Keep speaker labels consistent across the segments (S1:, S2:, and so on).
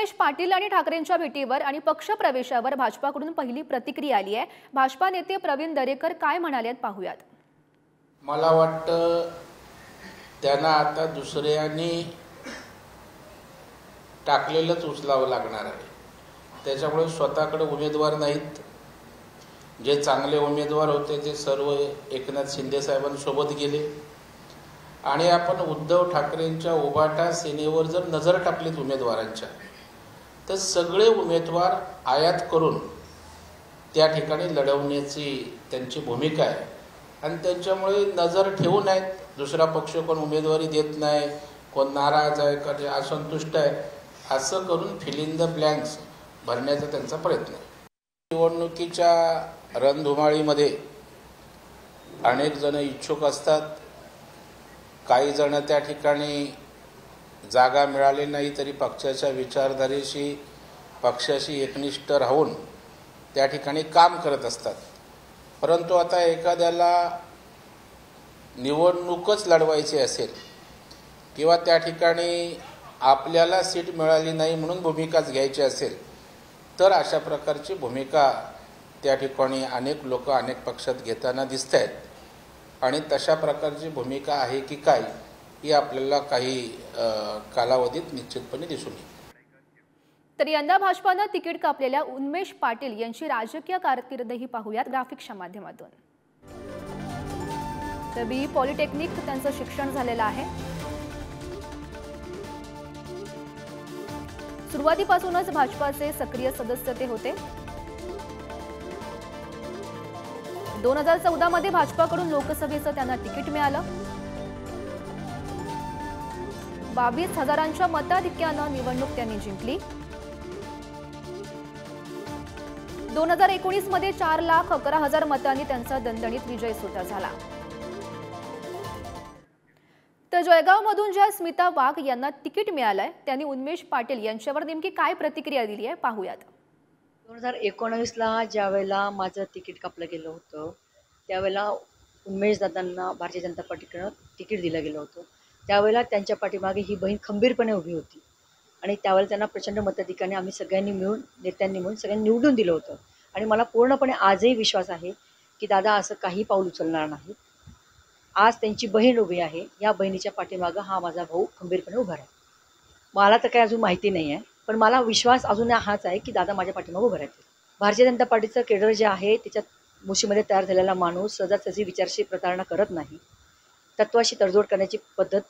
S1: उन्मेष पाटील आणि ठाकरेंच्या भेटीवर आणि पक्षप्रवेशावर भाजपाकडून पहिली प्रतिक्रिया आली आहे। भाजपा नेते प्रवीण दरेकर काय म्हणालेत पाहूयात।
S2: मला वाटतं त्यांना आता दुसऱ्यांनी टाकलेलंच उचलावं लागणार आहे। त्याच्यामुळे स्वतःकडे उमेदवार नाहीत। जे चांगले उमेदवार होते ते सर्व एकनाथ शिंदे साहेबांसोबत गेले आणि आपण उद्धव ठाकरेंच्या उभाटा सेनेवर जर नजर टाकलीत उमेदवारांच्या तर सगळे उमेदवार आयात करून त्या ठिकाणी लढवण्याची त्यांची भूमिका आहे आणि त्यांच्यामुळे नजर ठेवू नयेत। दुसरा पक्ष कोण उमेदवारी देत नाही, कोण नाराज आहे, कोण असंतुष्ट आहे, असं करून फिल इन द ब्लँक्स भरण्याचा त्यांचा प्रयत्न आहे। निवडणुकीच्या रणधुमाळीमध्ये अनेक जण इच्छुक असतात। काही जण त्या ठिकाणी जागा मिळाली नाही तरी पक्षाच्या विचारधारेशी पक्षाशी एकनिष्ठ राहून त्या ठिकाणी काम करत असतात। परंतु आता एखाद्याला निवडणूकच लढवायची असेल किंवा त्या ठिकाणी आपल्याला सीट मिळाली नाही म्हणून भूमिकाच घ्यायची असेल तर अशा प्रकारची भूमिका त्या ठिकाणी अनेक लोक अनेक पक्षात घेताना दिसत आहेत आणि तशा प्रकारची भूमिका आहे की काय ही आपल्याला काही कालावधीत निश्चितपणे दिसून येईल।
S1: तर यंदा भाजपानं तिकीट कापलेल्या उन्मेष पाटील यांची राजकीय कारकीर्दही पाहूयात ग्राफिक्सच्या माध्यमातून। तर बी पॉलिटेक्निक त्यांचं शिक्षण झालेलं आहे। सुरुवातीपासूनच भाजपाचे सक्रिय सदस्य ते होते। 2014 मध्ये भाजपाकडून लोकसभेचं त्यांना तिकीट मिळालं। 22,000च्या मताधिक्यानं निवडणूक त्यांनी जिंकली। 2019 मध्ये 4,11,000 मतांनी त्यांचा दणदणीत विजय सुद्धा झाला। तर जळगावमधून ज्या स्मिता वाघ यांना तिकीट मिळालंय त्यांनी उन्मेष पाटील यांच्यावर नेमकी काय प्रतिक्रिया दिली आहे पाहूयात।
S3: 2019ला ज्यावेळेला माझं तिकीट कापलं गेलं होतं त्यावेळेला उन्मेष दादांना भारतीय जनता पार्टीकडून तिकीट दिलं गेलं होतं। त्यावेळेला त्यांच्या पाठीमागे ही बहीण खंबीरपणे उभी होती आणि त्यावेळेला त्यांना प्रचंड मताधिक्याने आम्ही सगळ्यांनी मिळून नेत्यांनी मिळून सगळ्यांनी निवडून दिलं होतं आणि मला पूर्णपणे आजही विश्वास आहे की दादा असं काही पाऊल उचलणार नाही। आज त्यांची बहीण उभी आहे, या बहिणीच्या पाठीमागं हा माझा भाऊ खंबीरपणे उभा आहे। मला तर काही अजून माहिती नाही आहे पण मला विश्वास अजून हाच आहे की दादा माझ्या पाठीमागं उभं राहतील। भारतीय जनता पार्टीचं केडर जे आहे त्याच्यात मुशीमध्ये तयार झालेला माणूस सहजासहजी विचारशी प्रतारणा करत नाही, तत्वाशी तडजोड करण्याची पद्धत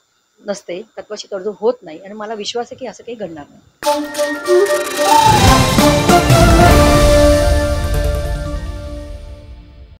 S3: नसते, तत्वाशी तडजोड होत नाही आणि मला विश्वास आहे की असं काही घडणार नाही।